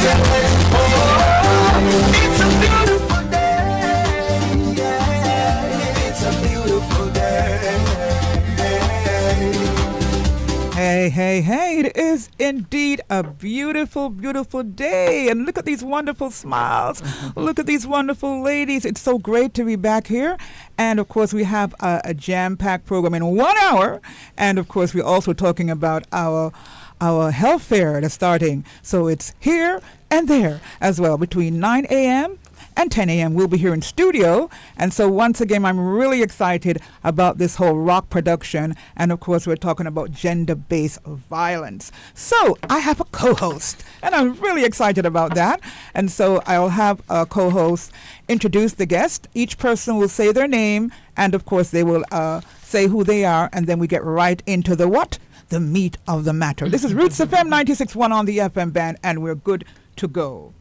It's a beautiful day. Yeah, it's a beautiful day. Hey, hey, hey, it is indeed a beautiful, beautiful day. And look at these wonderful smiles. Look at these wonderful ladies. It's so great to be back here. And of course, we have a jam-packed program in 1 hour. And of course, we're also talking about our health fair that's starting. So it's here and there as well between 9 a.m. and 10 a.m. We'll be here in studio. And so once again, I'm really excited about this whole rock production. And of course, we're talking about gender-based violence. So I have a co-host, and I'm really excited about that. And so I'll have a co-host introduce the guest. Each person will say their name, and of course, they will say who they are, and then we get right into the what? The meat of the matter. This is Roots FM 96.1 on the FM band, and we're good to go.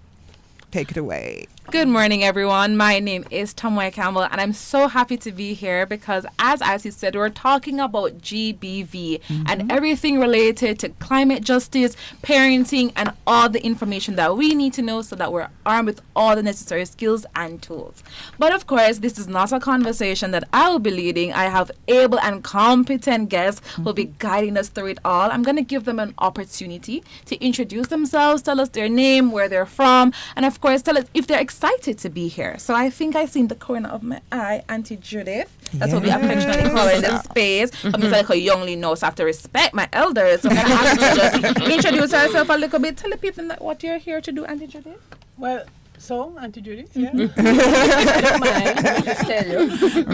Take it away. Good morning, everyone. My name is Tomoy Campbell, and I'm so happy to be here because, as Icy said, we're talking about GBV and everything related to climate justice, parenting, and all the information that we need to know so that we're armed with all the necessary skills and tools. But of course, this is not a conversation that I will be leading. I have able and competent guests who will be guiding us through it all. I'm going to give them an opportunity to introduce themselves, tell us their name, where they're from, and of course, tell us if they're excited to be here. So I think I see in the corner of my eye, Auntie Judith. That's what we affectionately call her in this space. I'm like a youngly know, so I have to respect my elders. So I'm going to ask her to just introduce herself a little bit. Tell the people what you're here to do, Auntie Judith. Well, so, Auntie Judith, yeah. I don't mind, I'll just tell you.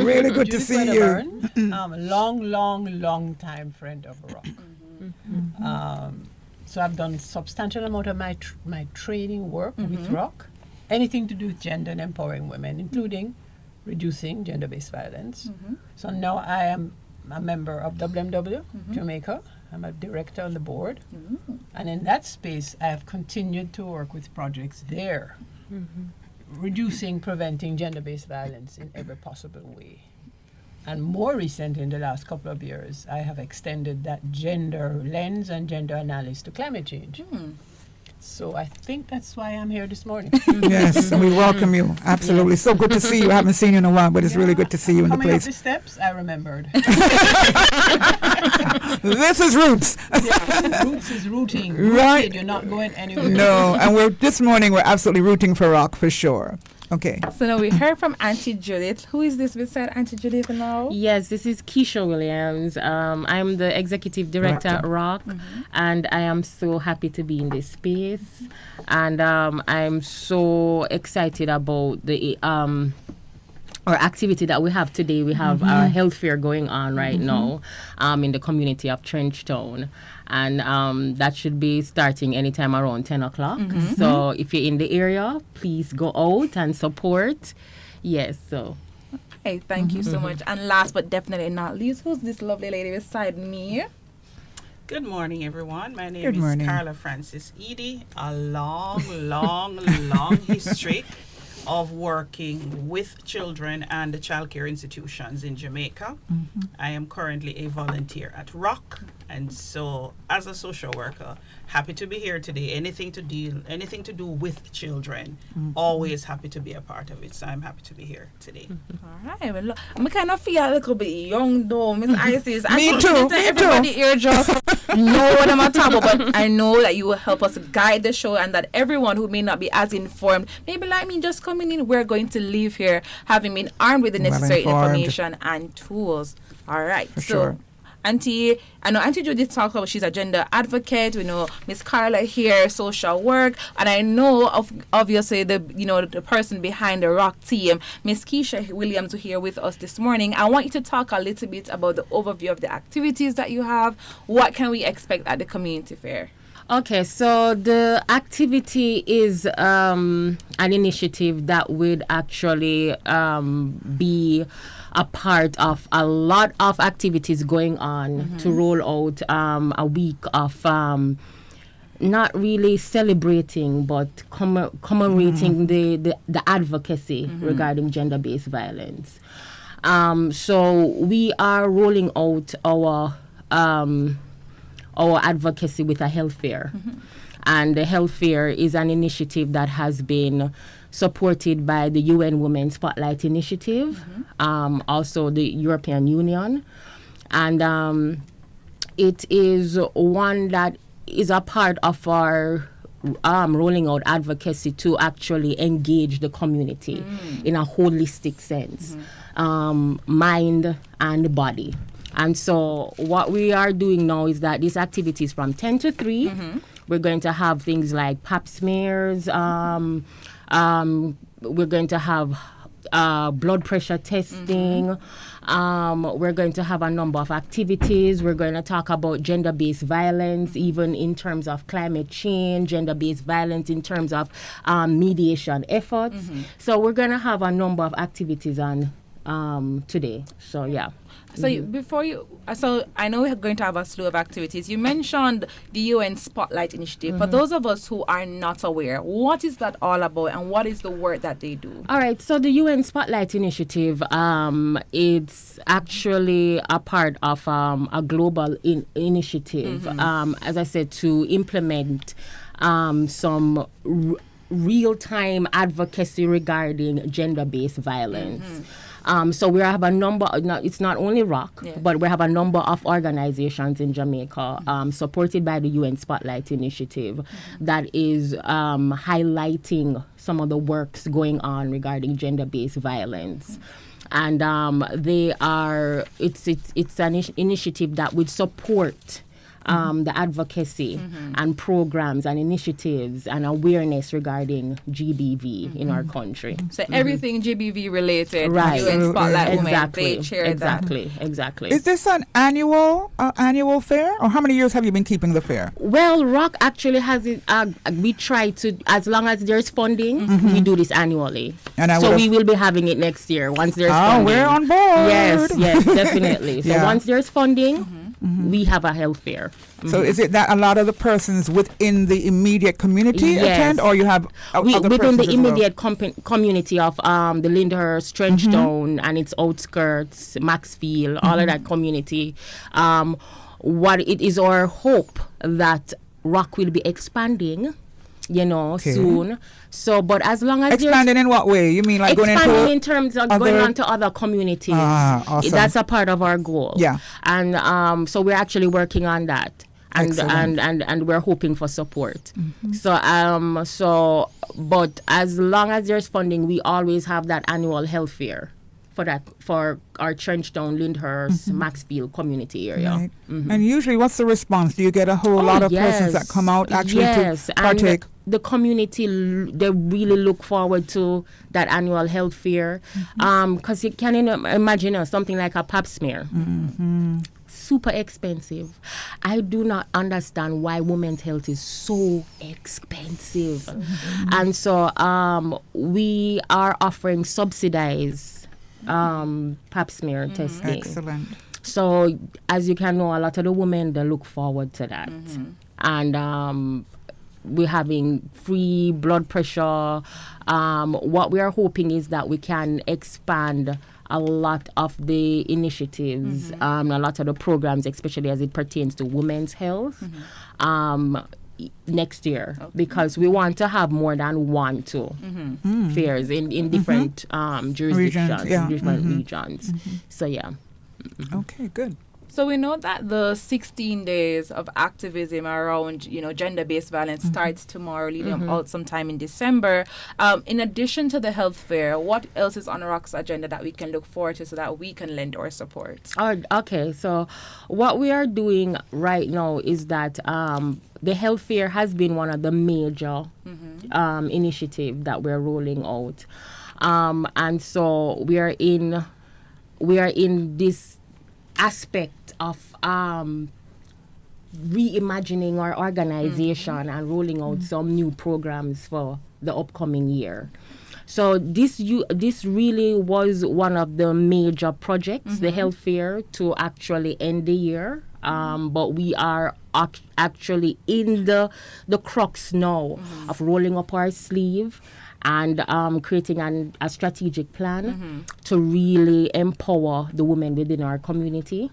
Really good to see you. Long time friend of Rock. So I've done substantial amount of my training work with Rock. Anything to do with gender and empowering women, including reducing gender-based violence. So now I am a member of WMW Jamaica. I'm a director on the board. And in that space, I have continued to work with projects there, reducing, preventing gender-based violence in every possible way. And more recently, in the last couple of years, I have extended that gender lens and gender analysis to climate change. So I think that's why I'm here this morning. Yes, and we welcome you. Absolutely. Yes. So good to see you. I haven't seen you in a while, but it's really good to see you in the place. Coming up the steps, I remembered. This is Roots. Yeah, Roots is rooting. Right. Rooted, you're not going anywhere. No, and this morning we're absolutely rooting for Rock for sure. Okay. So now we heard from Auntie Judith. Who is this beside Auntie Judith now? Yes, this is Keisha Williams. I'm the executive director at Rock, and I am so happy to be in this space. And I'm so excited about the our activity that we have today. We have our health fair going on right now in the community of Trenchtown. And that should be starting anytime around 10 o'clock. So if you're in the area, please go out and support. Yes, so. Hey, thank you so much. And last but definitely not least, who's this lovely lady beside me? Good morning, everyone. My name is Carla Francis Edie. A long history of working with children and the childcare institutions in Jamaica. I am currently a volunteer at Rock, and so as a social worker, happy to be here today. Anything to do with children, always happy to be a part of it. So I'm happy to be here today. All right. Well, look, I kind of feel a little bit young though, Miss Isis. Me too. Everybody here just know what I'm talking about, but I know that you will help us guide the show, and that everyone who may not be as informed, maybe like me, just coming in, we're going to leave here having been armed with the necessary information and tools. All right. For sure. Auntie, I know Auntie Judith talked about she's a gender advocate. We know Miss Carla here, social work, and I know obviously the person behind the Rock team, Miss Keisha Williams, here with us this morning. I want you to talk a little bit about the overview of the activities that you have. What can we expect at the community fair? Okay, so the activity is an initiative that would actually be a part of a lot of activities going on to roll out a week of not really celebrating but commemorating the advocacy regarding gender-based violence. So we are rolling out our advocacy with a health fair. And the health fair is an initiative that has been supported by the UN Women Spotlight Initiative, also the European Union. And it is one that is a part of our rolling out advocacy to actually engage the community in a holistic sense, mind and body. And so what we are doing now is that this activity is from 10 to 3. We're going to have things like pap smears. We're going to have blood pressure testing. We're going to have a number of activities. We're going to talk about gender-based violence, even in terms of climate change, gender-based violence in terms of mediation efforts. So we're going to have a number of activities on today. So, yeah. So so I know we're going to have a slew of activities. You mentioned the UN Spotlight Initiative. For those of us who are not aware, what is that all about and what is the work that they do? All right, so the UN Spotlight Initiative, it's actually a part of a global initiative, as I said, to implement some real-time advocacy regarding gender-based violence. So we have a number, it's not only ROC, but we have a number of organizations in Jamaica supported by the UN Spotlight Initiative that is highlighting some of the works going on regarding gender-based violence. And it's an initiative that would support the advocacy and programs and initiatives and awareness regarding GBV in our country. So everything GBV related, right? UN Spotlight Women, Exactly. they share Exactly. that. Exactly. Is this an annual fair, or how many years have you been keeping the fair? Well, ROC actually has it. We try to, as long as there's funding, we do this annually. And we will be having it next year once there's funding. We're on board. Yes, definitely. So once there's funding, we have a health fair. So is it that a lot of the persons within the immediate community attend, or you have other within the persons as well? immediate community of the Lyndhurst, Trenchtown, and its outskirts, Maxfield, all of that community? What it is our hope that ROC will be expanding, soon. So, but as long as expanding in what way? You mean like going into expanding in terms of going on to other communities? Awesome. That's a part of our goal. Yeah. And so we're actually working on that. And we're hoping for support. But as long as there's funding, we always have that annual health fair for our Trenchtown, Lyndhurst, Maxfield community area. Right. And usually, what's the response? Do you get a whole lot of persons that come out actually to partake? And the community, they really look forward to that annual health fair, because you can imagine something like a pap smear. Super expensive. I do not understand why women's health is so expensive. And so we are offering subsidized pap smear testing. Excellent. So as you can know, a lot of the women, they look forward to that. And we're having free blood pressure. What we are hoping is that we can expand a lot of the initiatives, a lot of the programs, especially as it pertains to women's health, next year, because we want to have more than 1-2 fairs in different jurisdictions, different regions. So, yeah. Okay, good. So we know that the 16 days of activism around, gender-based violence starts tomorrow, leading out sometime in December. In addition to the health fair, what else is on ROC's agenda that we can look forward to so that we can lend our support? Okay, so what we are doing right now is that the health fair has been one of the major initiatives that we're rolling out. And so we are in this aspect of reimagining our organization and rolling out some new programs for the upcoming year. So this really was one of the major projects, the health fair, to actually end the year. But we are actually in the crux now of rolling up our sleeve and creating a strategic plan to really empower the women within our community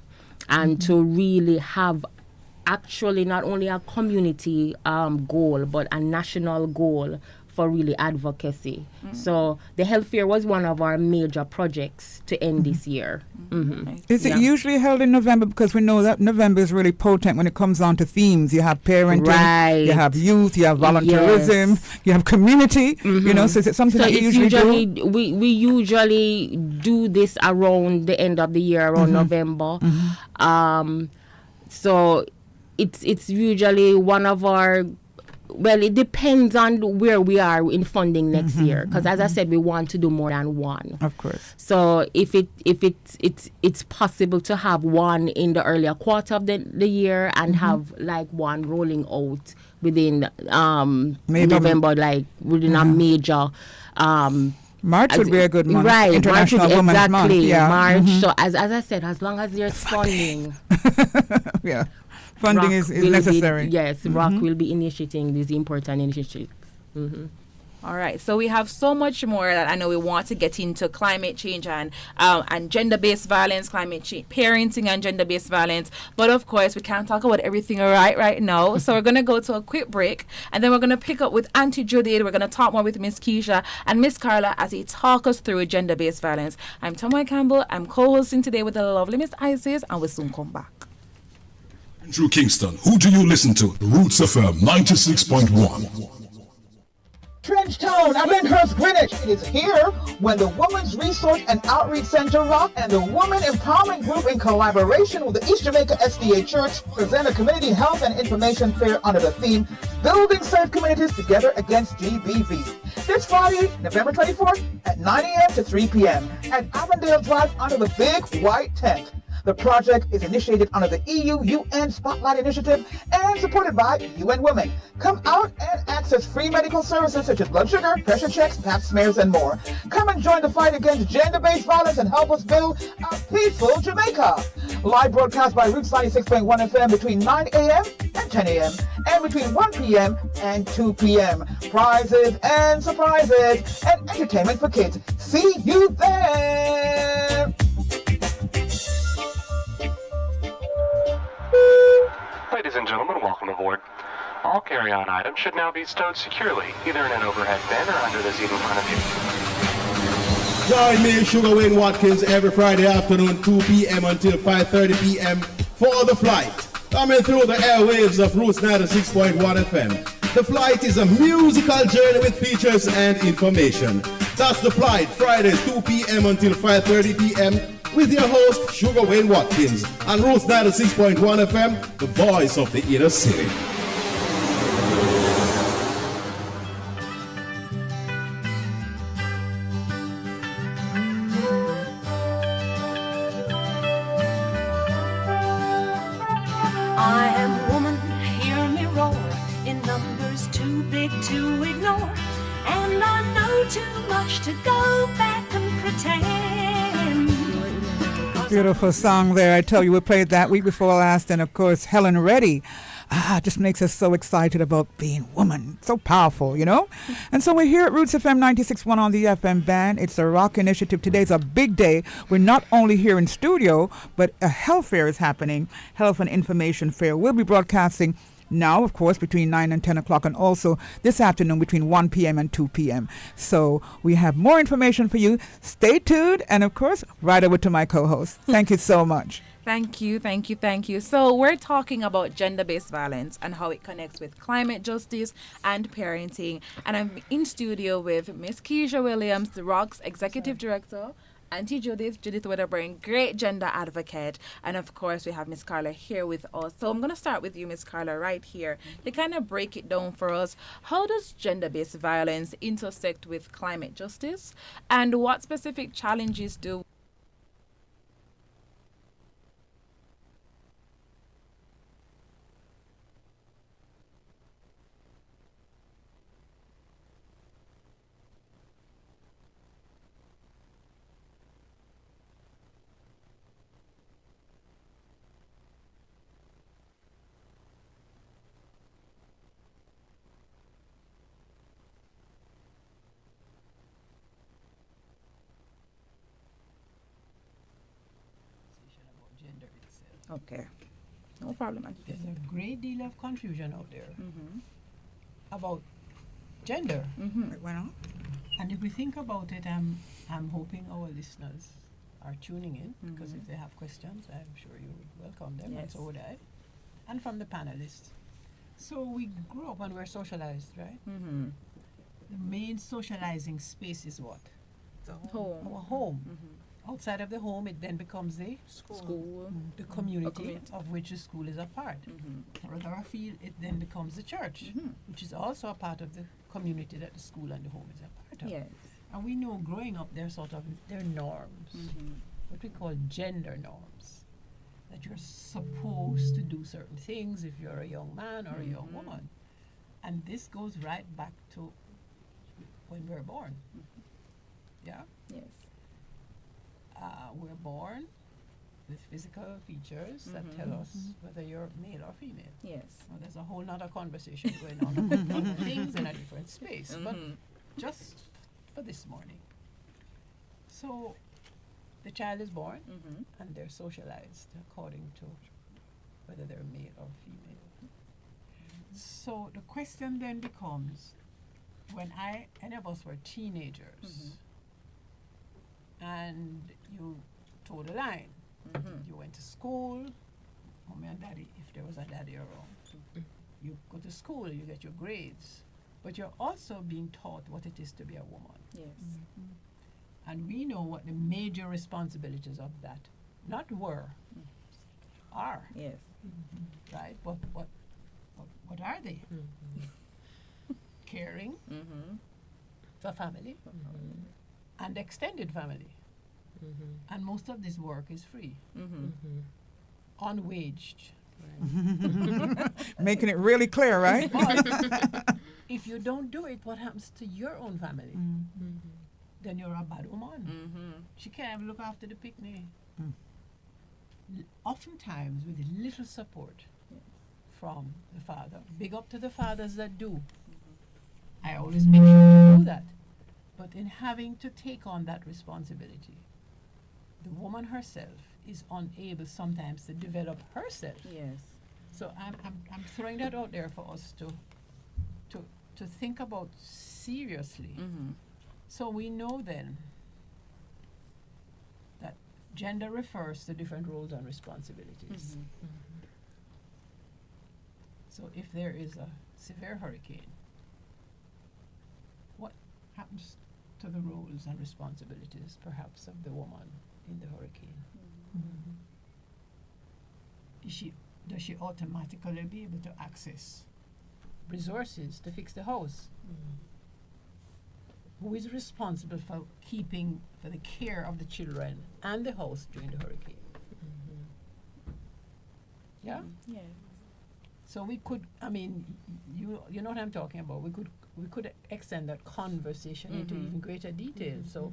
and to really have actually not only a community goal, but a national goal for really advocacy. So the health fair was one of our major projects to end this year. Is it usually held in November? Because we know that November is really potent when it comes on to themes. You have parenting, Right. you have youth, you have volunteerism, you have community. You know, so is it something So that you it's usually do? we usually do this around the end of the year, around November. So it's usually one of our, well, it depends on where we are in funding next year, because as I said, we want to do more than one. Of course. So if it's possible to have one in the earlier quarter of the year and have like one rolling out within Maybe November, like within a major March would be a good month. Right, International March would, Women's exactly, Month. Yeah. March. So as I said, as long as there's funding, Yeah. Funding Rock is will necessary. Yes, Rock will be initiating these important initiatives. All right, so we have so much more that I know we want to get into: climate change and gender-based violence, climate change, parenting and gender-based violence. But of course, we can't talk about everything right now. So we're going to go to a quick break, and then we're going to pick up with Auntie Judith. We're going to talk more with Miss Keisha and Miss Carla as they talk us through gender-based violence. I'm Tomoy Campbell. I'm co-hosting today with the lovely Miss Isis, and we'll soon come back. Andrew Kingston, who do you listen to? Roots FM 96.1. Trenchtown, Lyndhurst, Greenwich. It is here when the Women's Resource and Outreach Center ROC and the Women Empowerment Group in collaboration with the East Jamaica SDA Church present a community health and information fair under the theme Building Safe Communities Together Against GBV. This Friday, November 24th at 9 a.m. to 3 p.m. at Avondale Drive under the Big White Tent. The project is initiated under the EU-UN Spotlight Initiative and supported by UN Women. Come out and access free medical services such as blood sugar, pressure checks, pap smears, and more. Come and join the fight against gender-based violence and help us build a peaceful Jamaica. Live broadcast by Roots 96.1 FM between 9 a.m. and 10 a.m. and between 1 p.m. and 2 p.m. Prizes and surprises and entertainment for kids. See you there! Ladies and gentlemen, welcome aboard. All carry-on items should now be stowed securely, either in an overhead bin or under the seat in front of you. Join me, Sugar Wayne Watkins, every Friday afternoon, 2 p.m. until 5:30 p.m. for The Flight. Coming through the airwaves of Roots 96.1 FM. The Flight is a musical journey with features and information. That's The Flight, Fridays, 2 p.m. until 5:30 p.m. with your host, Sugar Wayne Watkins, on Roots 96.1 FM, the voice of the inner city. I am woman, hear me roar, in numbers too big to ignore, and I know too much to go back and pretend. Beautiful song there. I tell you, we played that week before last, and of course, Helen Reddy. Just makes us so excited about being woman. So powerful, you know? And so we're here at Roots FM 96.1 on the FM band. It's a rock initiative. Today's a big day. We're not only here in studio, but a health fair is happening. Health and information fair. We'll be broadcasting now, of course, between 9 and 10 o'clock, and also this afternoon between 1 p.m. and 2 p.m. So we have more information for you. Stay tuned, and of course, right over to my co-host. Thank you so much. Thank you, thank you, thank you. So we're talking about gender-based violence and how it connects with climate justice and parenting. And I'm in studio with Miss Keisha Williams, the ROC's Executive Director, Auntie Judith Wedderburn, great gender advocate. And of course, we have Miss Carla here with us. So I'm going to start with you, Miss Carla, right here to kind of break it down for us. How does gender-based violence intersect with climate justice? And what specific challenges do Okay. No problem, Auntie There's Jessie. a great deal of confusion out there about gender. Why not? And if we think about it, I'm hoping our listeners are tuning in, because if they have questions, I'm sure you would welcome them, and Yes. so would I. And from the panelists. So we grew up and we're socialized, right? The main socializing space is what? Home. Our home. Outside of the home, it then becomes the School. the community, community. of which the school is a part. Further afield, it then becomes the church, which is also a part of the community that the school and the home is a part of. Yes. And we know growing up, they're norms, what we call gender norms, that you're supposed to do certain things if you're a young man or a young woman. And this goes right back to when we're born. Yeah? Yes. We're born with physical features that tell us whether you're male or female. Yes. Well, there's a whole nother conversation going on about other things in a different space, but just for this morning. So the child is born and they're socialized according to whether they're male or female. So the question then becomes, when any of us were teenagers and you towed a line, you went to school, mommy and daddy, if there was a daddy around, you go to school, you get your grades, but you're also being taught what it is to be a woman. Yes. And we know what the major responsibilities of that not were, are, Yes. right? What are they? Caring for family and extended family. And most of this work is free, unwaged. Making it really clear, right? But if you don't do it, what happens to your own family? Then you're a bad woman. She can't even look after the picnic. Oftentimes, with little support from the father. Big up to the fathers that do. I always make sure to do that. But in having to take on that responsibility, the woman herself is unable sometimes to develop herself. Yes. So I'm throwing that out there for us to think about seriously. So we know then that gender refers to different roles and responsibilities. So if there is a severe hurricane, what happens to the roles and responsibilities perhaps of the woman in the hurricane? Does she automatically be able to access resources to fix the house? Who is responsible for the care of the children and the house during the hurricane? Yeah? Yeah. So we could, you know what I'm talking about. We could extend that conversation into even greater detail. So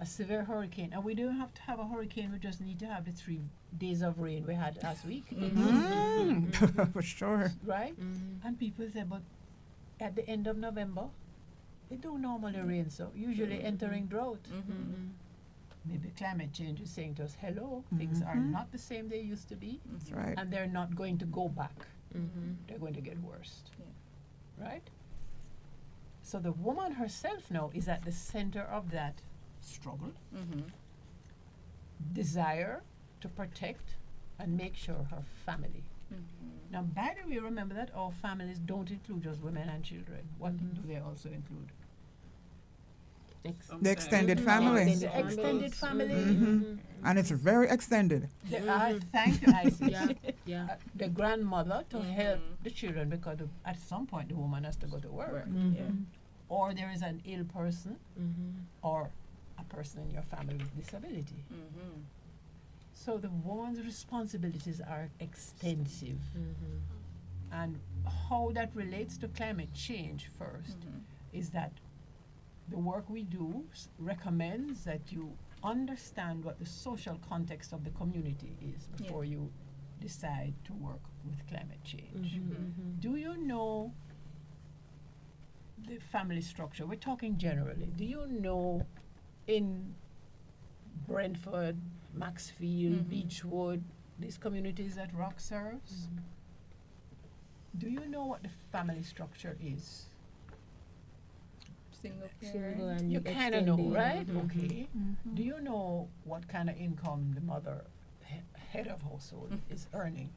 a severe hurricane, and we don't have to have a hurricane, we just need to have the 3 days of rain we had last week. For sure. Right? And people say, but at the end of November, it don't normally rain, so usually entering drought. Maybe climate change is saying to us, hello, things are not the same they used to be. That's right. And they're not going to go back. They're going to get worse. Right? So the woman herself now is at the center of that struggle, desire to protect and make sure her family. Now, by the way, remember that our families don't include just women and children. What do they also include? The extended family. The extended family. And it's very extended. Thank you, Isis. The grandmother to help the children, because at some point the woman has to go to work. Or there is an ill person or a person in your family with disability. So the woman's responsibilities are extensive. And how that relates to climate change first is that the work we do recommends that you understand what the social context of the community is before you decide to work with climate change. Do you know the family structure? We're talking generally. Do you know in Brentford, Maxfield, Beechwood, these communities that Rock serves, do you know what the family structure is? Single Single and You kind of know, extended. right? Okay. Do you know what kind of income the mother, head of household, is earning?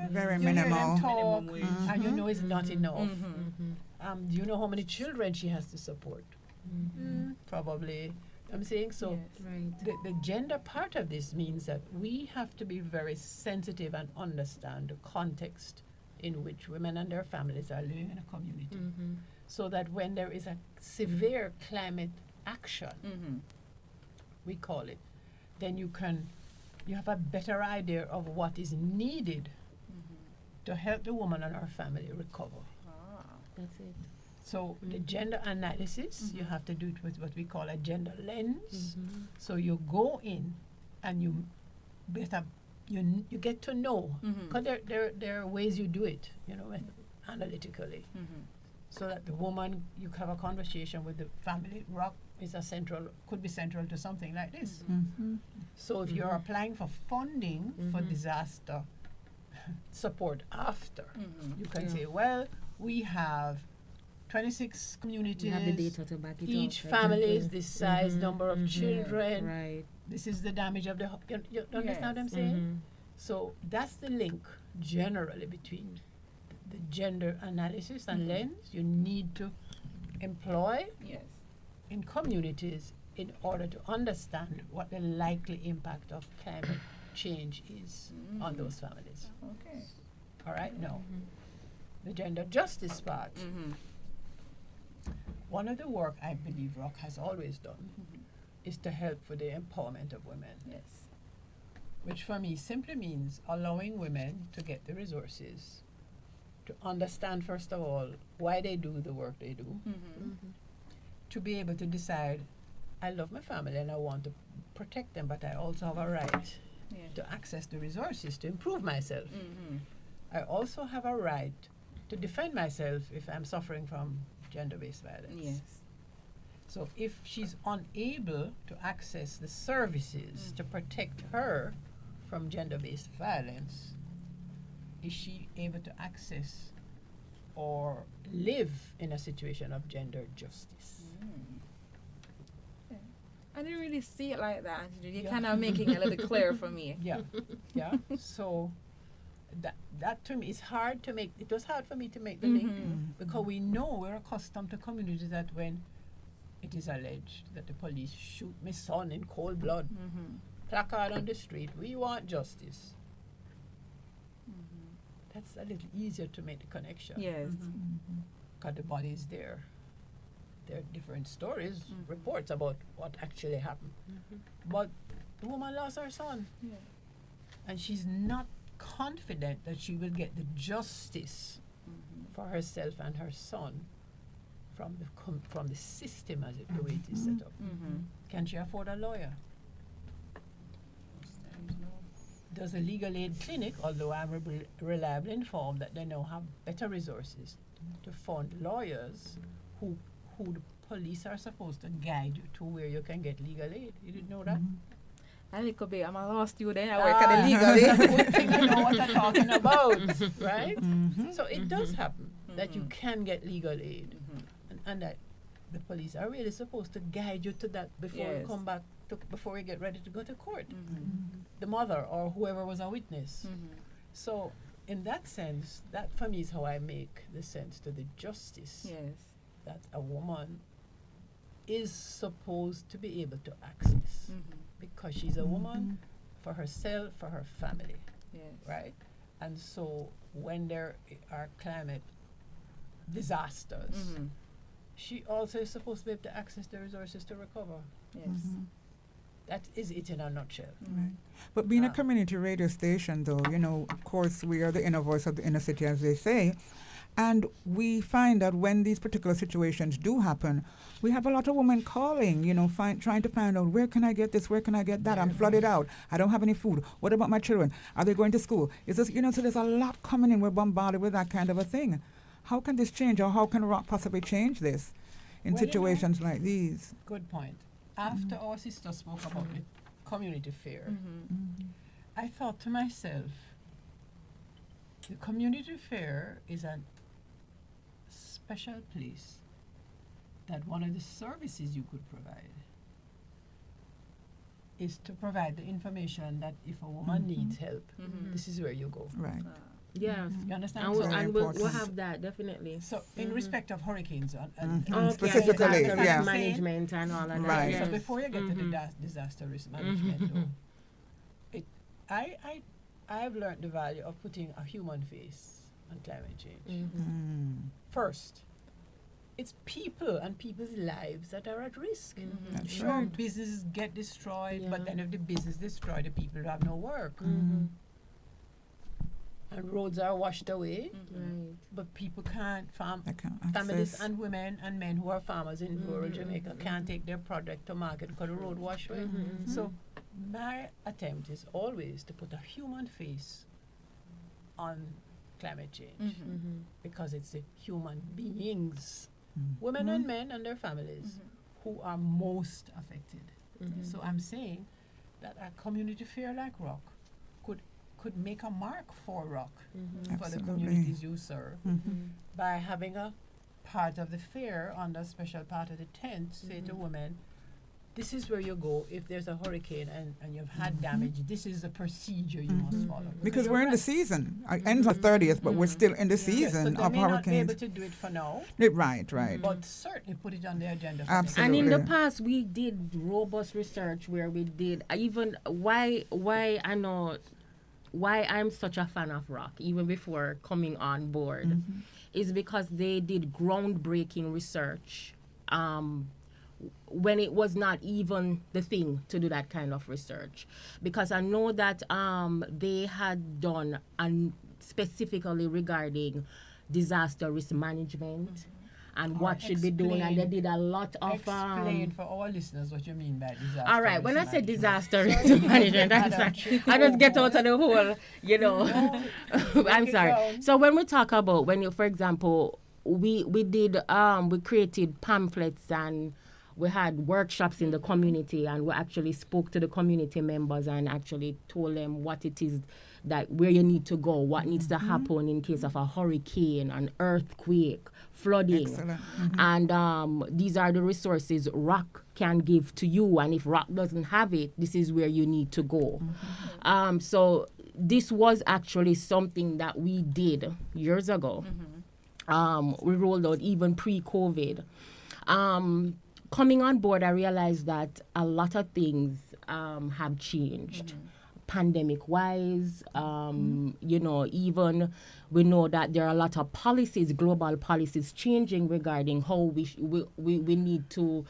Very you hear them minimal. talk, Minimum wage. and you know it's not enough. Mm-hmm. Do you know how many children she has to support? Probably. I'm saying so. Right. The gender part of this means that we have to be very sensitive and understand the context in which women and their families are living in a community, so that when there is a severe climate action, we call it, then you have a better idea of what is needed to help the woman and her family recover. That's it. So the gender analysis, you have to do it with what we call a gender lens. So you go in and you get to know, because there are ways you do it, analytically. So that the woman, you have a conversation with the family. Rock is could be central to something like this. So if you're applying for funding for disaster support after, you can say, well, we have 26 communities. You have the data to back it Each up. family is this size number of children. Right. This is the damage of the. You understand what I'm saying? So that's the link generally between the gender analysis and lens you need to employ in communities in order to understand what the likely impact of climate change is on those families. Okay. All right, now, the gender justice part. One of the work I believe Rock has always done is to help for the empowerment of women. Yes. Which for me simply means allowing women to get the resources to understand, first of all, why they do the work they do, to be able to decide, I love my family and I want to protect them, but I also have a right to access the resources to improve myself. I also have a right to defend myself if I'm suffering from gender-based violence. Yes. So if she's unable to access the services to protect her from gender-based violence, is she able to access or live in a situation of gender justice? I didn't really see it like that. You're kind of making it a little clear for me. Yeah. So that to me is hard to make. It was hard for me to make the link because we know we're accustomed to communities that when it is alleged that the police shoot my son in cold blood, placard on the street, we want justice. That's a little easier to make the connection. Yes. Because the body is there. There are different stories, reports about what actually happened. But the woman lost her son. And she's not confident that she will get the justice for herself and her son from the system as the way it is set up. Can she afford a lawyer? Does a legal aid clinic, although I'm reliably informed that they now have better resources to fund lawyers who the police are supposed to guide you to where you can get legal aid. You didn't know that? A little bit. I'm a law student. I work at the legal aid. Good thing you know what I'm talking about, right? So it does happen that you can get legal aid, and that the police are really supposed to guide you to that before you come back, before you get ready to go to court. The mother or whoever was a witness. So in that sense, that for me is how I make the sense to the justice that a woman is supposed to be able to access because she's a woman for herself, for her family, right? And so when there are climate disasters, she also is supposed to be able to access the resources to recover. That is it in a nutshell. But being a community radio station, though, of course, we are the inner voice of the inner city, as they say. And we find that when these particular situations do happen, we have a lot of women calling, trying to find out, where can I get this, where can I get that? I'm flooded out. I don't have any food. What about my children? Are they going to school? Is this, so there's a lot coming in. We're bombarded with that kind of a thing. How can this change, or how can Rock possibly change this in situations like these? Good point. After our sister spoke about the community fair, I thought to myself, the community fair is a special place that one of the services you could provide is to provide the information that if a woman needs help, this is where you go. Right. Yes. You understand? And, So, we'll have that, definitely. so in respect of hurricanes and Specifically, disaster yeah. management and all of that. Right. Yes. So before you get to the disaster risk management, though, I've learned the value of putting a human face on climate change. First, it's people and people's lives that are at risk. That's Sure, right. businesses get destroyed, Yeah. but then if the business destroyed, the people have no work. And roads are washed away, Right. but people can't farm. They can't Families access. and women and men who are farmers in rural Jamaica can't take their product to market because the road washed away. So my attempt is always to put a human face on climate change because it's the human beings, women and men and their families, who are most affected. So I'm saying that a community fair like Rock could make a mark for Rock for the Absolutely. communities you serve by having a part of the fair on the special part of the tent say to women, this is where you go if there's a hurricane and you've had damage. This is the procedure you must follow. Because you're we're in the right. season. It ends on 30th, but we're still in the Yes, so season they of may not be hurricanes. able to do it for now, Right. but certainly put it on the agenda. For Absolutely. And in the past, we did robust research where we did even why I'm such a fan of Rock, even before coming on board, is because they did groundbreaking research when it was not even the thing to do that kind of research. Because I know that they had done, specifically regarding disaster risk management and what should be done, and they did a lot of Explain for our listeners what you mean by disaster. all right, when I risk said management. disaster risk management, I just get out of the whole, I'm sorry. down. So when we talk about, for example, we created pamphlets and we had workshops in the community, and we actually spoke to the community members and actually told them what it is that where you need to go, what needs to happen in case of a hurricane, an earthquake, flooding. Excellent. And these are the resources Rock can give to you, and if Rock doesn't have it, this is where you need to go. So this was actually something that we did years ago. We rolled out even pre-COVID. Coming on board, I realized that a lot of things have changed. Pandemic-wise, even we know that there are a lot of policies, global policies changing regarding how we need to,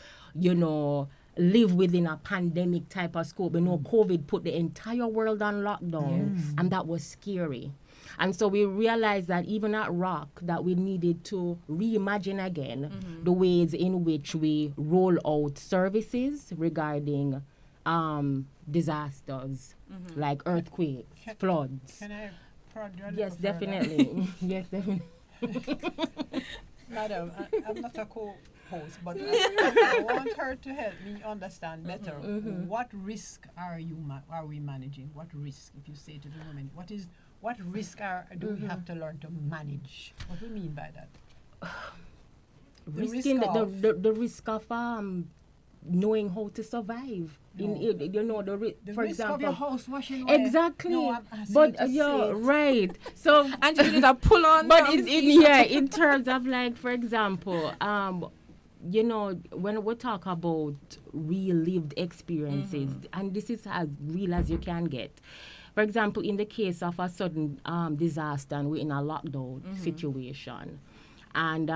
live within a pandemic type of scope. We know COVID put the entire world on lockdown, and that was scary. And so we realized that even at Rock, that we needed to reimagine again the ways in which we roll out services regarding disasters like earthquakes, floods. Can I prod you a little Yes, further? definitely. Yes, definitely. Madam, I'm not a co-host, but I want her to help me understand better what risk are we managing? What risk, if you say to the women, what risk do we have to learn to manage? What do we mean by that? Risking the risk of knowing how to survive. The for risk example, of your house washing away. exactly. No, I'm asking But you to say it. right. So And you did a pull on. but in terms of, like, for example, when we talk about real lived experiences, and this is as real as you can get. For example, in the case of a sudden disaster and we're in a lockdown situation, and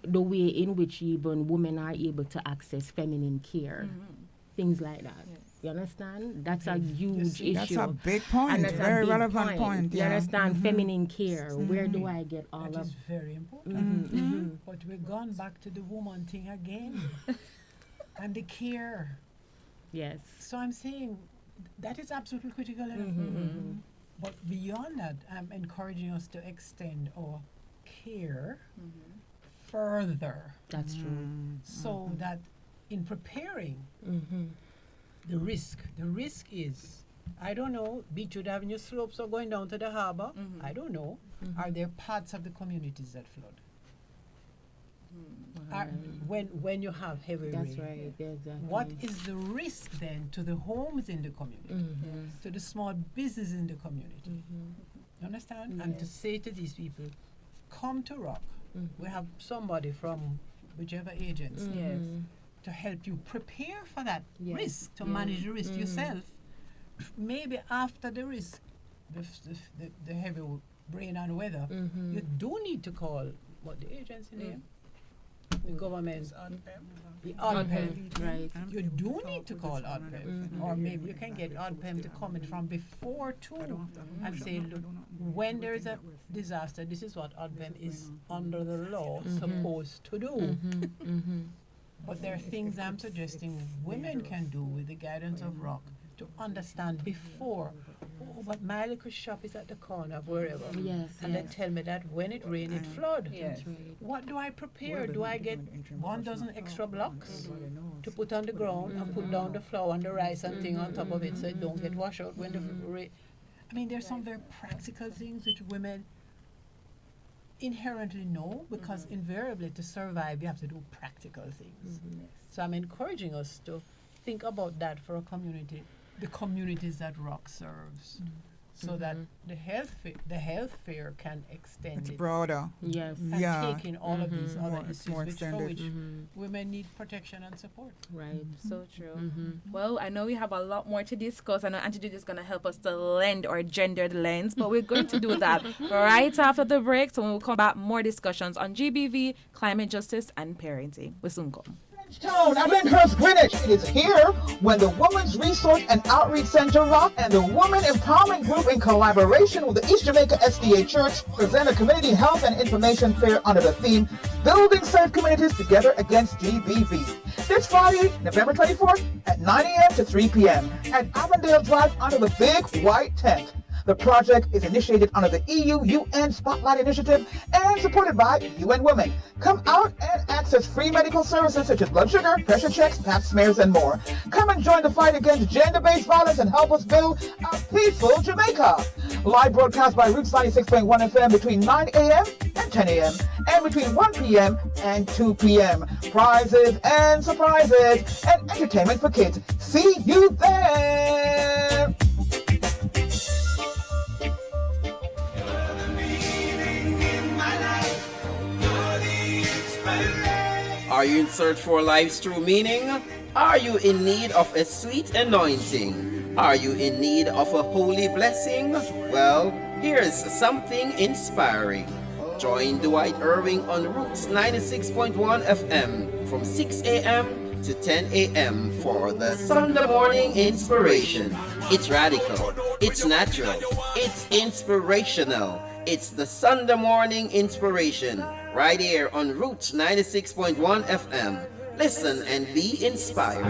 the way in which even women are able to access feminine care, things like that. You understand? That's a huge issue. That's a big point. And that's a Very big relevant point. You Yeah. understand? Feminine care. Where do I get all That of is very important. But we've gone back to the woman thing again. And the care. Yes. So I'm saying that is absolutely critical. But beyond that, I'm encouraging us to extend our care further. That's true. So that in preparing the risk is I don't know, Beechwood Avenue slopes are going down to the harbor. I don't know. Are there parts of the communities that flood? Are, when you have heavy That's rain, right. Yeah, exactly. what is the risk then to the homes in the community, to the small business in the community? You understand? And to say to these people, come to Rock. We have somebody from whichever agency to help you prepare for that risk, to manage the risk yourself. Maybe after the risk, the heavy rain and weather, you do need to call what the agency name? The government, the ODPEM. Right. You do need to call ODPEM, or maybe you can get ODPEM to comment from before too, and say, look, when there is a disaster, this is what ODPEM is under the law supposed to do. But there are things I'm suggesting women can do with the guidance of Rock to understand before. Oh, but my little shop is at the corner of wherever. Yes. And they tell me that when it rains, it flood. That's right. What do I prepare? Do I get 1 dozen extra blocks to put on the ground and put down the flour and the rice and thing on top of it so it don't get washed out when the rain? I mean, there's some very practical things which women inherently know, because invariably to survive you have to do practical things. So I'm encouraging us to think about that for a community, the communities that Rock serves, so that the health fair can extend It's it broader. Yes. and take in all of these other More- issues more which, for extended. which women need protection and support. Right. So true. Well, I know we have a lot more to discuss. I know Auntie Judy is going to help us to lend our gendered lens, but we're going to do that right after the break. So when we come back, more discussions on GBV, climate justice, and parenting. We'll soon come. Town at Lyndhurst, Greenwich. It is here when the Women's Resource and Outreach Center Rock and the Women Empowerment Group in collaboration with the East Jamaica SDA Church present a community health and information fair under the theme Building Safe Communities Together Against GBV. This Friday, November 24th at 9 a.m. to 3 p.m. at Avondale Drive under the big white tent. The project is initiated under the EU-UN Spotlight Initiative and supported by UN Women. Come out and access free medical services such as blood sugar, pressure checks, pap smears, and more. Come and join the fight against gender-based violence and help us build a peaceful Jamaica. Live broadcast by Roots 96.1 FM between 9 a.m. and 10 a.m. and between 1 p.m. and 2 p.m. Prizes and surprises and entertainment for kids. See you there! Are you in search for life's true meaning? Are you in need of a sweet anointing? Are you in need of a holy blessing? Well, here's something inspiring. Join Dwight Irving on Roots 96.1 FM from 6 a.m. to 10 a.m. for the Sunday morning inspiration. It's radical, it's natural, it's inspirational. It's the Sunday morning inspiration right here on Roots 96.1 FM. Listen and be inspired.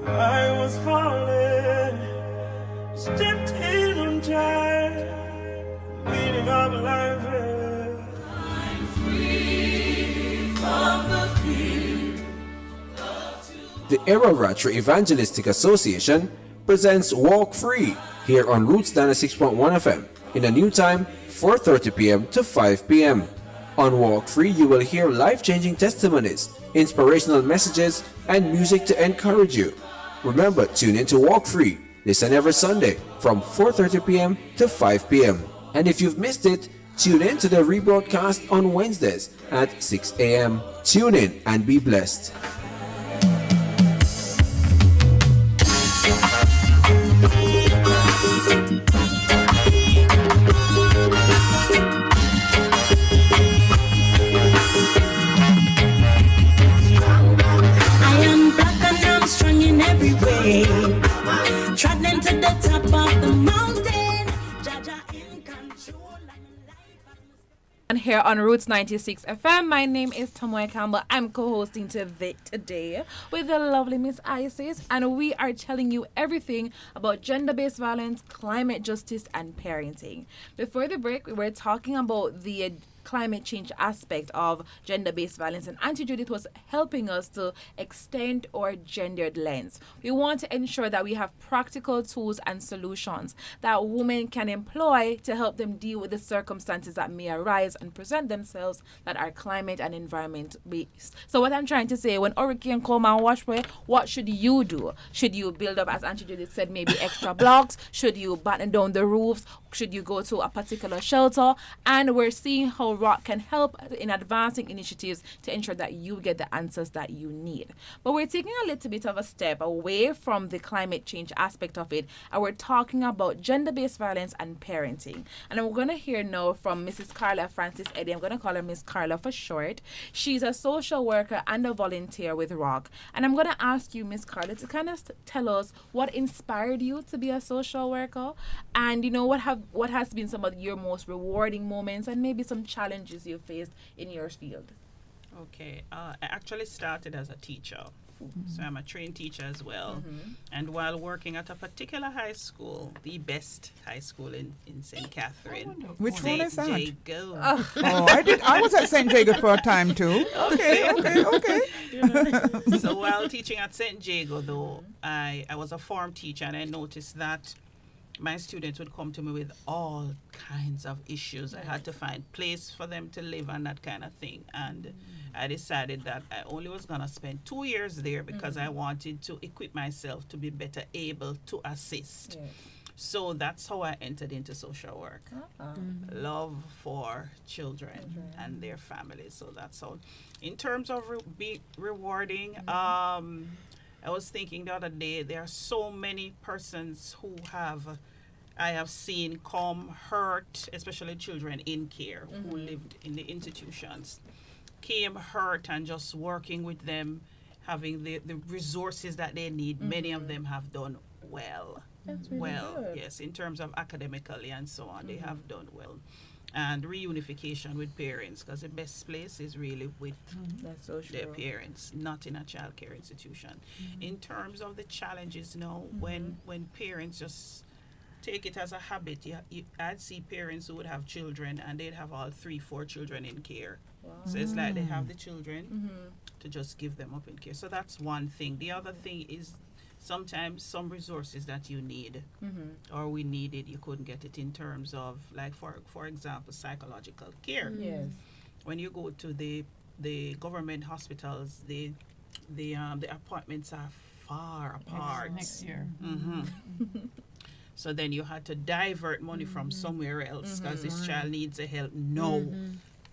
I was falling, stepped in on time, leading up life. I'm free from the fear. The Ararat Evangelistic Association presents Walk Free here on Roots 96.1 FM in a new time, 4:30 p.m. to 5 p.m. On Walk Free, you will hear life-changing testimonies, inspirational messages, and music to encourage you. Remember, tune in to Walk Free. Listen every Sunday from 4:30 p.m. to 5 p.m. And if you've missed it, tune in to the rebroadcast on Wednesdays at 6 a.m. Tune in and be blessed. I am black and I'm strong in every way. Traveling to the top of the mountain. Jaja in control. And here on Roots 96 FM, my name is Tomoy Campbell. I'm co-hosting today with the lovely Miss Isis, and we are telling you everything about gender-based violence, climate justice, and parenting. Before the break, we were talking about the climate change aspect of gender-based violence, and Auntie Judith was helping us to extend our gendered lens. We want to ensure that we have practical tools and solutions that women can employ to help them deal with the circumstances that may arise and present themselves that are climate and environment based. So what I'm trying to say, when hurricane come and wash away, what should you do? Should you build up, as Auntie Judith said, maybe extra blocks? Should you batten down the roofs? Should you go to a particular shelter? And we're seeing how ROC can help in advancing initiatives to ensure that you get the answers that you need. But we're taking a little bit of a step away from the climate change aspect of it, and we're talking about gender-based violence and parenting. And I'm going to hear now from Mrs. Carla Francis Eddy. I'm going to call her Miss Carla for short. She's a social worker and a volunteer with ROC. And I'm going to ask you, Miss Carla, to kind of tell us what inspired you to be a social worker, and what has been some of your most rewarding moments and maybe some challenges you faced in your field. Okay, I actually started as a teacher. So I'm a trained teacher as well. And while working at a particular high school, the best high school in St. Catherine. Which one is that? Jago. I was at St. Jago for a time too. Okay. So while teaching at St. Jago, though, I was a form teacher, and I noticed that my students would come to me with all kinds of issues. I had to find place for them to live and that kind of thing. And I decided that I only was going to spend 2 years there because I wanted to equip myself to be better able to assist. So that's how I entered into social work. Love for children and their families. So that's how. In terms of rewarding, I was thinking the other day, there are so many persons who I have seen come hurt, especially children in care who lived in the institutions, came hurt, and just working with them, having the resources that they need. Many of them have done well. That's really good. Yes, in terms of academically and so on, they have done well. And reunification with parents, because the best place is really with their parents, not in a child care institution. In terms of the challenges now, when parents just take it as a habit, I'd see parents who would have children and they'd have all 3-4 children in care. So it's like they have the children to just give them up in care. So that's one thing. The other thing is sometimes some resources that you need or we needed, you couldn't get it, in terms of, like, for example, psychological care. Yes. When you go to the government hospitals, the appointments are far apart. Next year. So then you had to divert money from somewhere else because this child needs a help now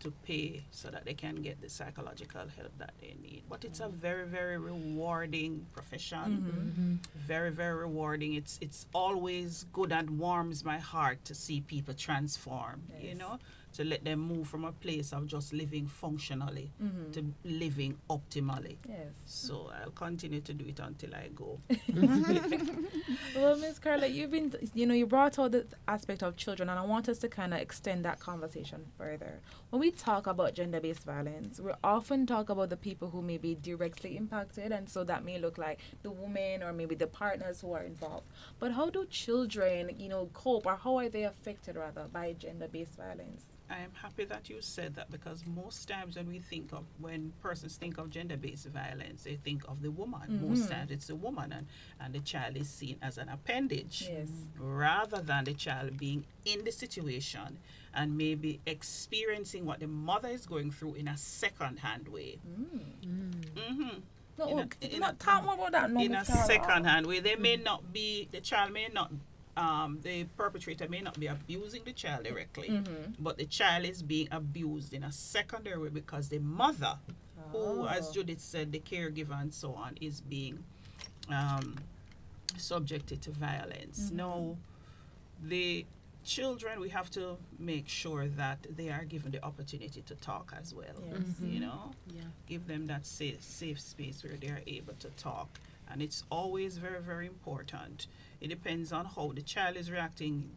to pay so that they can get the psychological help that they need. But it's a very, very rewarding profession. Very, very rewarding. It's always good and warms my heart to see people transform, to let them move from a place of just living functionally to living optimally. Yes. So I'll continue to do it until I go. Well, Ms. Carla, you brought out the aspect of children, and I want us to kind of extend that conversation further. When we talk about gender-based violence, we often talk about the people who may be directly impacted, and so that may look like the women or maybe the partners who are involved. But how do children, cope, or how are they affected, rather, by gender-based violence? I am happy that you said that, because most times when persons think of gender-based violence, they think of the woman. Most times it's the woman, and the child is seen as an appendage, rather than the child being in the situation and maybe experiencing what the mother is going through in a second-hand way. Talk more about that. In a second-hand way, the child may not. The perpetrator may not be abusing the child directly, but the child is being abused in a secondary way because the mother, who, as Judith said, the caregiver and so on, is being subjected to violence. Now, the children, we have to make sure that they are given the opportunity to talk as well. Give them that safe space where they are able to talk. And it's always very, very important. It depends on how the child is reacting.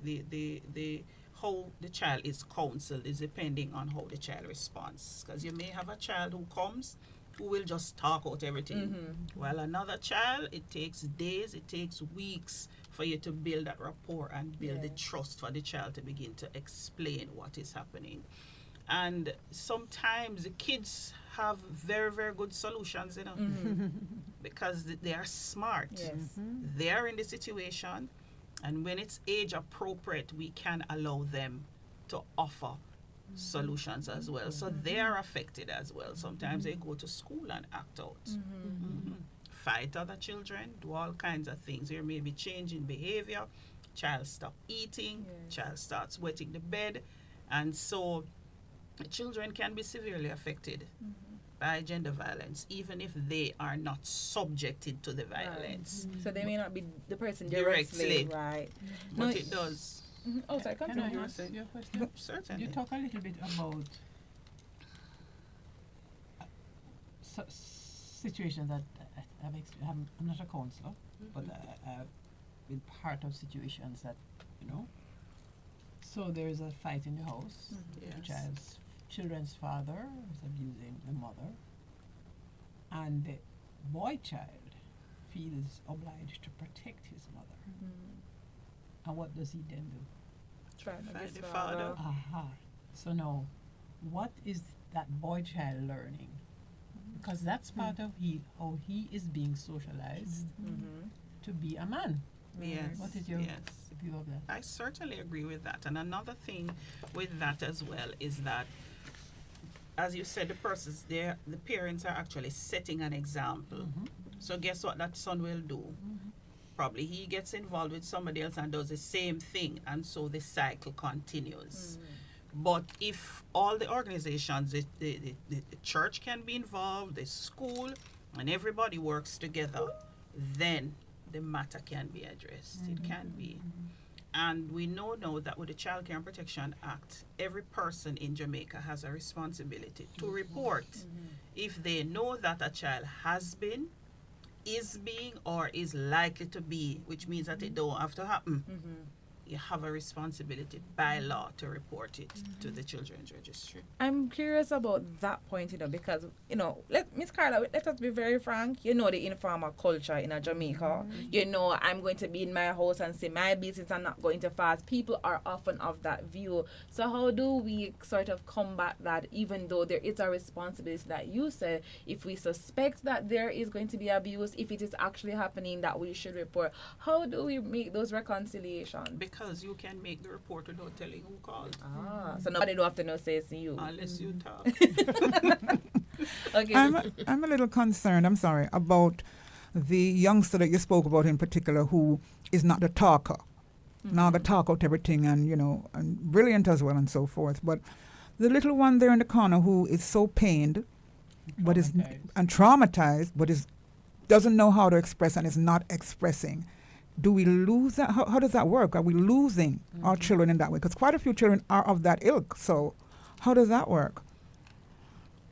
How the child is counseled is depending on how the child responds. Because you may have a child who comes who will just talk out everything. While another child, it takes days, it takes weeks for you to build that rapport and build the trust for the child to begin to explain what is happening. And sometimes the kids have very, very good solutions, you know, because they are smart. Yes. They are in the situation, and when it's age appropriate, we can allow them to offer solutions as well. So they are affected as well. Sometimes they go to school and act out. Fight other children, do all kinds of things. There may be change in behavior. Child stop eating, child starts wetting the bed, and so children can be severely affected by gender violence, even if they are not subjected to the violence. So they may not be the person Directly. directly, right? But No, it does. Oh, sorry, Can continue. I ask your question? Certainly. You talk a little bit about situations that I'm not a counselor, but I've been part of situations that, you know. So there is a fight in the house. Yes. Children's father is abusing the mother, and the boy child feels obliged to protect his mother. And what does he then do? Try to Find get the the father. Aha. So now, what is that boy child learning? Because that's part of how he is being socialized to be a man. Yes. What is your view of that? I certainly agree with that. And another thing with that as well is that, as you said, the parents are actually setting an example. So guess what that son will do? Probably he gets involved with somebody else and does the same thing, and so the cycle continues. But if all the organizations, the church can be involved, the school, and everybody works together, then the matter can be addressed. It can be. And we know now that with the Child Care and Protection Act, every person in Jamaica has a responsibility to report if they know that a child has been, is being, or is likely to be, which means that it don't have to happen. You have a responsibility by law to report it to the Children's Registry. I'm curious about that point, because, Miss Carla, let us be very frank. The informal culture in Jamaica. I'm going to be in my house and say my business, I'm not going to fast. People are often of that view. So how do we sort of combat that, even though there is a responsibility that you said, if we suspect that there is going to be abuse, if it is actually happening, that we should report? How do we make those reconciliations? Because you can make the report without telling who called. So nobody don't have to know say it's you. Unless you talk. Okay. I'm a little concerned, I'm sorry, about the youngster that you spoke about in particular, who is not the talker. Now the talk out everything and, and brilliant as well and so forth. But the little one there in the corner who is so pained and traumatized, but doesn't know how to express and is not expressing. Do we lose that? How does that work? Are we losing our children in that way? Because quite a few children are of that ilk. So how does that work?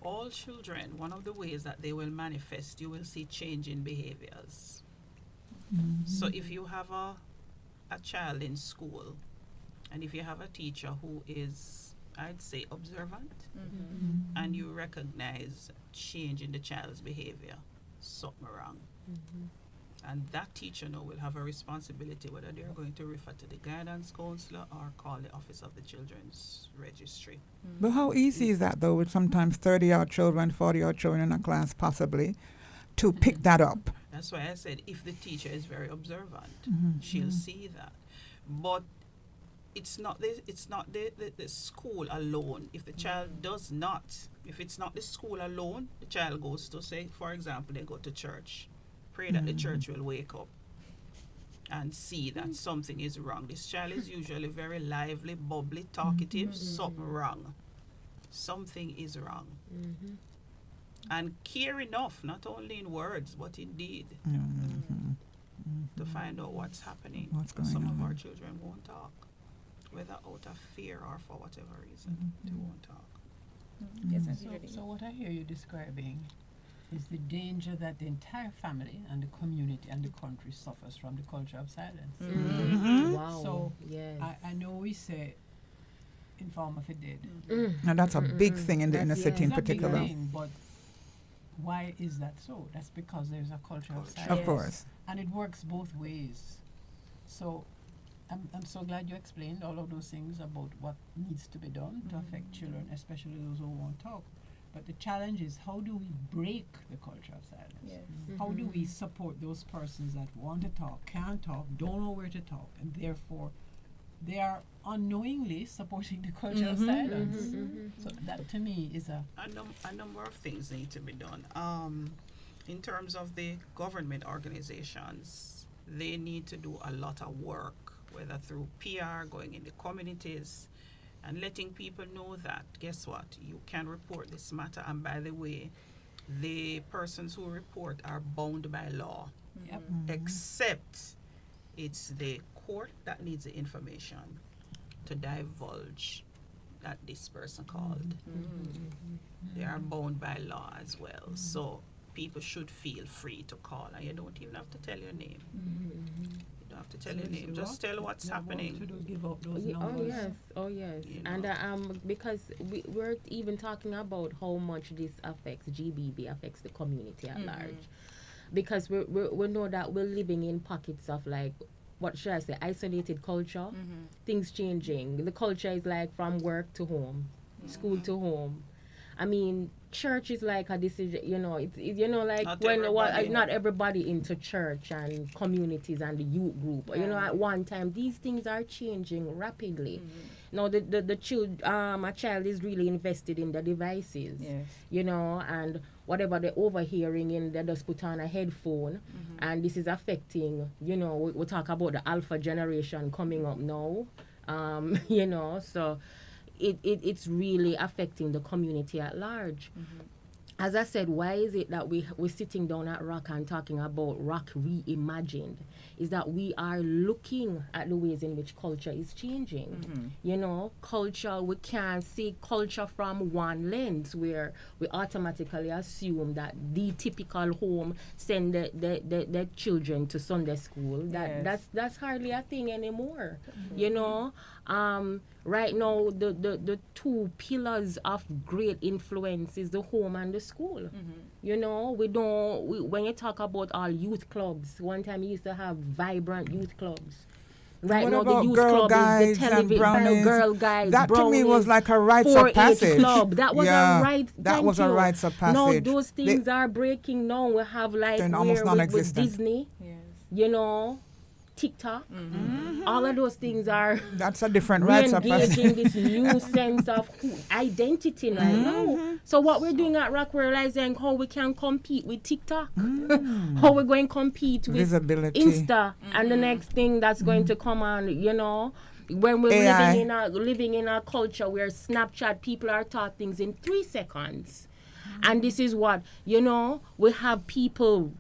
All children, one of the ways that they will manifest, you will see change in behaviors. So if you have a child in school, and if you have a teacher who is, I'd say, observant, and you recognize change in the child's behavior, something wrong. And that teacher now will have a responsibility whether they're going to refer to the guidance counselor or call the office of the Children's Registry. But how easy is that, though, with sometimes 30-odd children, 40-odd children in a class, possibly, to pick that up? That's why I said if the teacher is very observant, she'll see that. But it's not the school alone. If the child does not, if it's not the school alone, the child goes to, say, for example, they go to church. Pray that the church will wake up and see that something is wrong. This child is usually very lively, bubbly, talkative. Something wrong. Something is wrong. And care enough, not only in words, but in deed, to find out what's happening. Some of our children won't talk, whether out of fear or for whatever reason, they won't talk. Yes, so what I hear you describing is the danger that the entire family and the community and the country suffers from the culture of silence. Wow. So yes. I know we say inform if it did. And that's a big thing in the inner city in particular. It's a big thing, but why is that so? That's because there's a culture of silence. Of course. And it works both ways. So I'm so glad you explained all of those things about what needs to be done to affect children, especially those who won't talk. But the challenge is, how do we break the culture of silence? Yes. How do we support those persons that want to talk, can't talk, don't know where to talk, and therefore they are unknowingly supporting the culture of silence? So that to me is a number of things need to be done. In terms of the government organizations, they need to do a lot of work, whether through PR, going in the communities, and letting people know that, guess what, you can report this matter, and by the way, the persons who report are bound by law, except it's the court that needs the information to divulge that this person called. They are bound by law as well, so people should feel free to call, and you don't even have to tell your name. You don't have to tell your name, just tell what's happening. Oh yes. And because we're even talking about how much this affects GBV, affects the community at large, because we know that we're living in pockets of, like, what should I say, isolated culture. Things changing. The culture is like from work to home, school to home. I mean, church is like a decision, you know, it's you know, like not everybody into church and communities and the youth group. You know, at one time these things are changing rapidly. Now a child is really invested in the devices. You know, and whatever they're overhearing they just put on a headphone, and this is affecting, you know, we talk about the alpha generation coming up now. You know, so it's really affecting the community at large. As I said, why is it that we're sitting down at ROC and talking about ROC Reimagined? Is that we are looking at the ways in which culture is changing. You know, culture, we can't see culture from one lens where we automatically assume that the typical home send the children to Sunday school. That's hardly a thing anymore. You know, right now the two pillars of great influence is the home and the school. You know, when you talk about all youth clubs, one time you used to have vibrant youth clubs. Right what now about the youth Girl club Guides is the and Brownies? Girl Guides. That to me was like a rites of 4-H passage. Club. That was a right. That was a rites of passage. No, those things are breaking now. We have like with Disney. You know, TikTok, all of those things are. That's a different rites of passage. Engaging this new sense of identity right now. So what we're doing at ROC, we're realizing how we can compete with TikTok, how we're going to compete with visibility, Insta, and the next thing that's going to come on. You know, when we're living in a culture where Snapchat, people are taught things in 3 seconds. And this is what, you know, we have people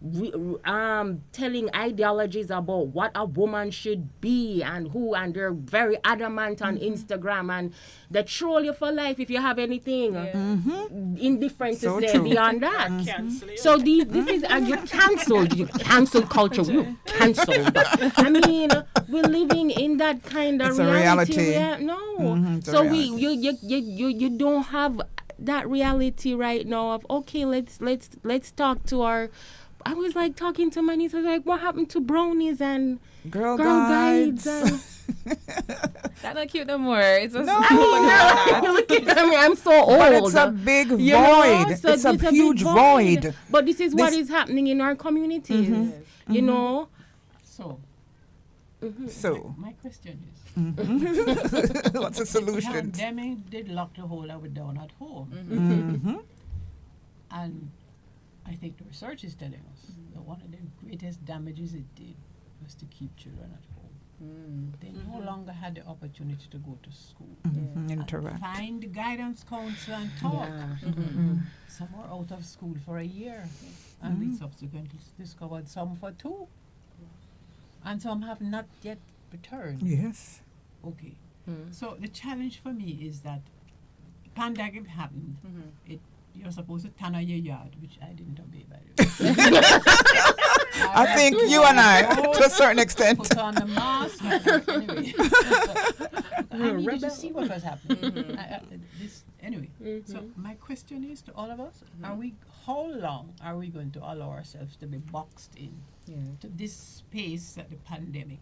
telling ideologies about what a woman should be and who, and they're very adamant on Instagram, and they troll you for life if you have anything indifferent to say beyond that. So this is, you cancel culture, you cancel. But I mean, we're living in that kind of reality. So you don't have that reality right now of, okay, let's talk to our. I was like talking to my niece. I was like, what happened to brownies and girl guides? That's not cute no more. It's just I'm so old. But it's a big void. So it's a huge void. But this is what is happening in our communities. You know. So my question is, what's the solution? The pandemic did lock the whole of it down at home. And I think the research is telling us that one of the greatest damages it did was to keep children at home. They no longer had the opportunity to go to school, interact, find guidance counselor and talk. Some were out of school for a year, and we subsequently discovered some for 2. And some have not yet returned. Yes. Okay. So the challenge for me is that pandemic happened. You're supposed to tan your yard, which I didn't obey, by the way. I think you and I, to a certain extent. Put on the mask. Anyway. I needed to see what was happening. So my question is to all of us, how long are we going to allow ourselves to be boxed in to this space that the pandemic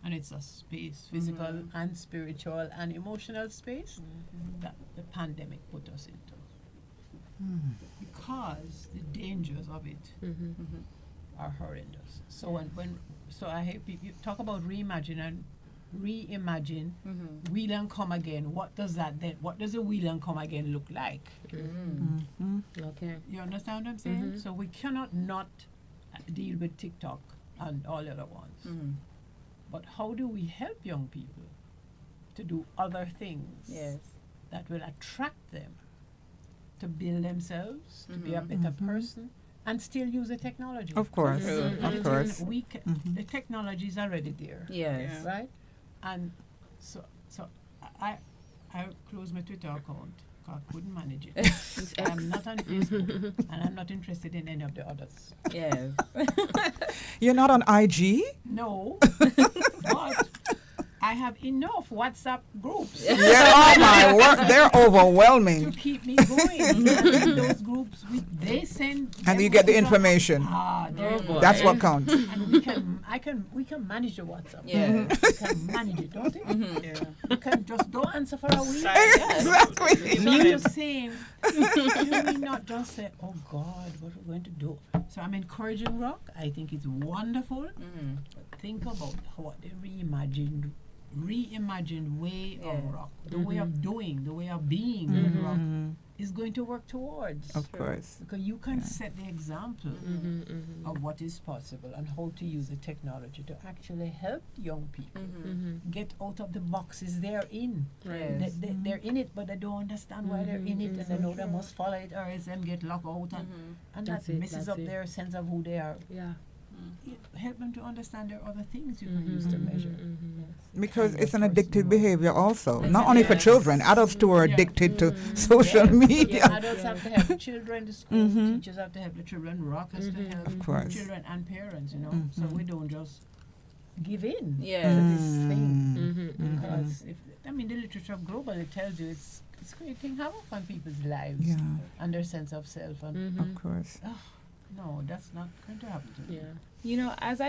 and it's a space, physical and spiritual and emotional space that the pandemic put us into. Because the dangers of it are horrendous. So when I hear people talk about reimagine and reimagine, wheel and come again. What does that then? What does a wheel and come again look like? Okay. You understand what I'm saying? So we cannot not deal with TikTok and all the other ones. But how do we help young people to do other things that will attract them to build themselves, to be a better person, and still use the technology? Of course, of course. The technology is already there. Yes. Right? And so I closed my Twitter account because I couldn't manage it. I'm not on Facebook, and I'm not interested in any of the others. Yes. You're not on IG? No, but I have enough WhatsApp groups. Yeah, oh my word, they're overwhelming. To keep me going. And in those groups, they send. And you get the information. That's what counts. And we can manage the WhatsApp. Yeah. We can manage it, don't we? We can just don't answer for a week. Exactly. So I'm just saying, can we not just say, oh God, what are we going to do? So I'm encouraging rock. I think it's wonderful. But think about what they reimagined way of rock, the way of doing, the way of being in rock is going to work towards. Of course. Because you can set the example of what is possible and how to use the technology to actually help young people get out of the boxes they're in. Right. They're in it, but they don't understand why they're in it, and they know they must follow it or else them get locked out, and that messes up their sense of who they are. Yeah. Help them to understand there are other things you can use to measure. Because it's an addictive behavior also. Not only for children, adults too are addicted to social media. Adults have to help children, the school teachers have to help the children, rock has to help Of course. children and parents, you know. So we don't just give in Yeah. to this thing. Because the literature globally tells you it's creating havoc on people's lives and their sense of self. And Of course. no, that's not going to happen to them. You know, as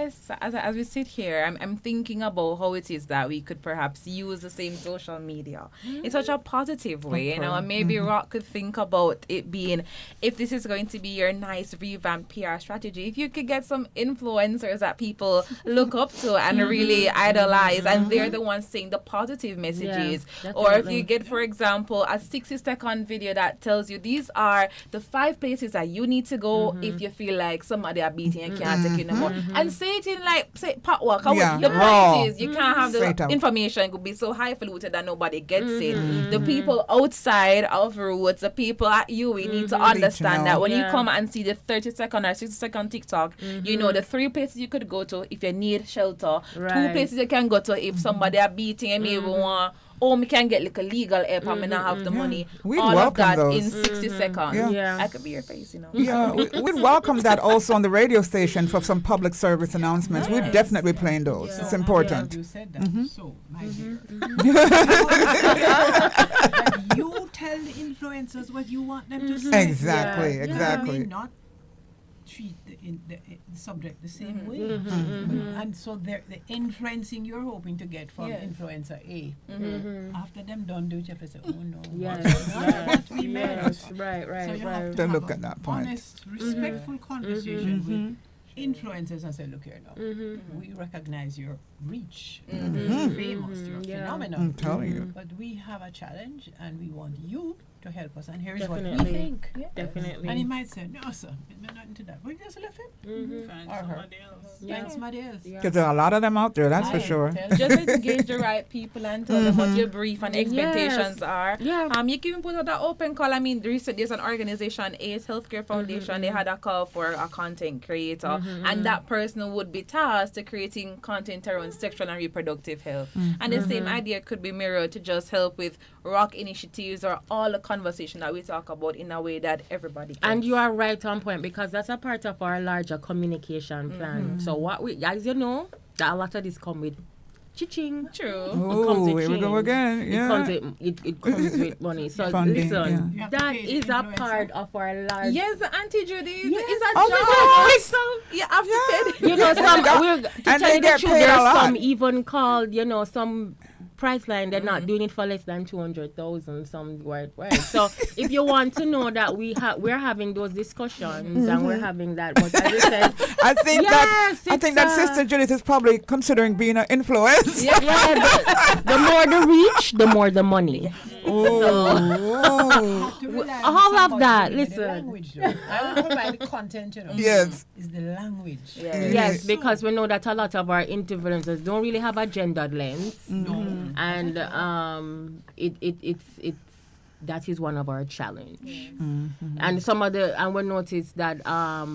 we sit here, I'm thinking about how it is that we could perhaps use the same social media in such a positive way, you know, and maybe Rock could think about it being, if this is going to be your nice revamped PR strategy, if you could get some influencers that people look up to and really idolize, and they're the ones saying the positive messages, or if you get, for example, a 60-second video that tells you these are the 5 places that you need to go if you feel like somebody are beating and can't take you no more. And say it in say pot work. The point is you can't have the information could be so highfalutin that nobody gets it. The people outside of Roots, the people at we need to understand that when you come and see the 30-second or 60-second TikTok, you know the 3 places you could go to if you need shelter, 2 places you can go to if somebody are beating and maybe want. Oh, me can get like a legal help and me not have the money. We'd all of welcome that those. in 60 seconds. Yeah. I could be your face, you know. Yeah, we'd welcome that also on the radio station for some public service announcements. We're definitely playing those. So It's I'm important. glad you said that. So, my dear, that you tell the influencers what you want them to say. Exactly, I exactly. mean, not treat the subject the same way. And so the influencing you're hoping to get from influencer A. After them done do it, you have to say, oh no, what we meant. Right. So you have To to look have at that an point. honest, respectful conversation with influencers and say, look here now, we recognize your reach, you're famous, you're phenomenal. I'm telling you. But we have a challenge and we want you to help us, and here's what Definitely. we think. Definitely. And he might say, no sir, we're not into that. We just left him. Find Or her. somebody else. Find somebody else. Because there are a lot of them out there, that's for sure. Just engage the right people and tell them what your brief and expectations are. Yeah. You can even put out that open call. I mean, recently there's an organization, AIDS Healthcare Foundation, they had a call for a content creator, and that person would be tasked to creating content around sexual and reproductive health. And the same idea could be mirrored to just help with rock initiatives or all the conversation that we talk about in a way that everybody gets. And you are right on point, because that's a part of our larger communication plan. So what we, as you know, that a lot of this come with Cha-ching. True. Oh, here we go again. Yeah. It comes with money. So Funding, listen, yeah. that is a part of our large. Yes, Auntie Judy. Yes. Is that Of job? course. So you have to pay. You know, to And tell they you the get truth, paid a there's lot. some even called, some price line, they're not doing it for less than 200,000, some word. So if you want to know that we're having those discussions and we're having that, but as I said, I think yes, that Sister Judith is probably considering being an influencer. the more the reach, the more the money. All of that, listen. Language, though. I will provide the content, Yes. Is the language. Yes, because we know that a lot of our influencers don't really have a gendered lens. And it's that is one of our challenge. And we notice that a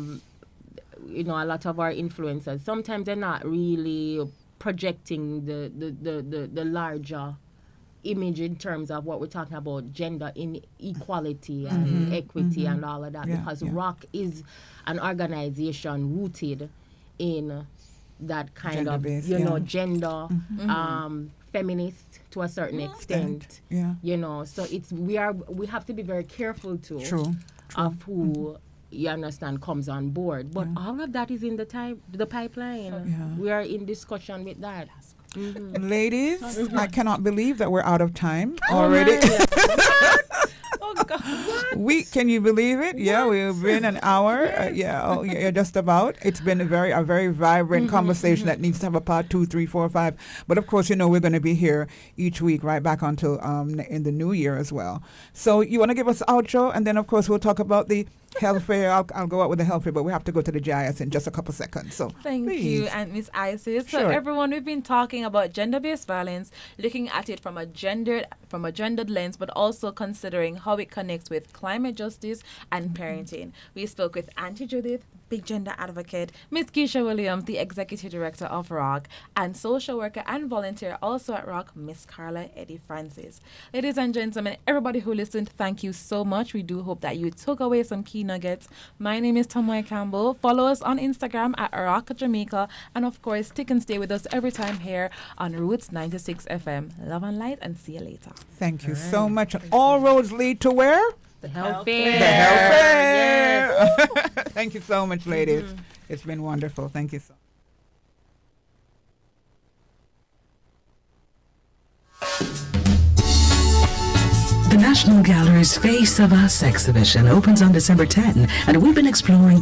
lot of our influencers sometimes they're not really projecting the larger image in terms of what we're talking about, gender inequality and equity and all of that, because ROC is an organization rooted in that kind of gender feminist to a certain extent. So we have to be very careful too. True. Of who you understand comes on board, but all of that is in the pipeline. We are in discussion with that. Ladies, I cannot believe that we're out of time already. Oh God. Can you believe it? Yeah, we've been an hour. Just about. It's been a very vibrant conversation that needs to have a part 2, 3, 4, 5. But of course, we're going to be here each week right back until in the new year as well. So you want to give us the outro, and then of course we'll talk about the health fair. I'll go out with the health fair, but we have to go to the GIS in just a couple seconds. So Thank you, and Miss Isis. So Sure. everyone, we've been talking about gender-based violence, looking at it from a gendered lens, but also considering how it connects with climate justice and parenting. We spoke with Auntie Judith, big gender advocate, Miss Keisha Williams, the executive director of ROC, and social worker and volunteer also at ROC, Miss Carla Eddie Francis. Ladies and gentlemen, everybody who listened, thank you so much. We do hope that you took away some key nuggets. My name is Tomoy Campbell. Follow us on Instagram at ROC Jamaica, and of course, stick and stay with us every time here on Roots 96 FM. Love and light, and see you later. Thank you so much. All roads lead to where? The health fair. The health fair. Thank you so much, ladies. It's been wonderful. Thank you so much. The National Gallery's Face of Us exhibition opens on December 10, and we've been exploring the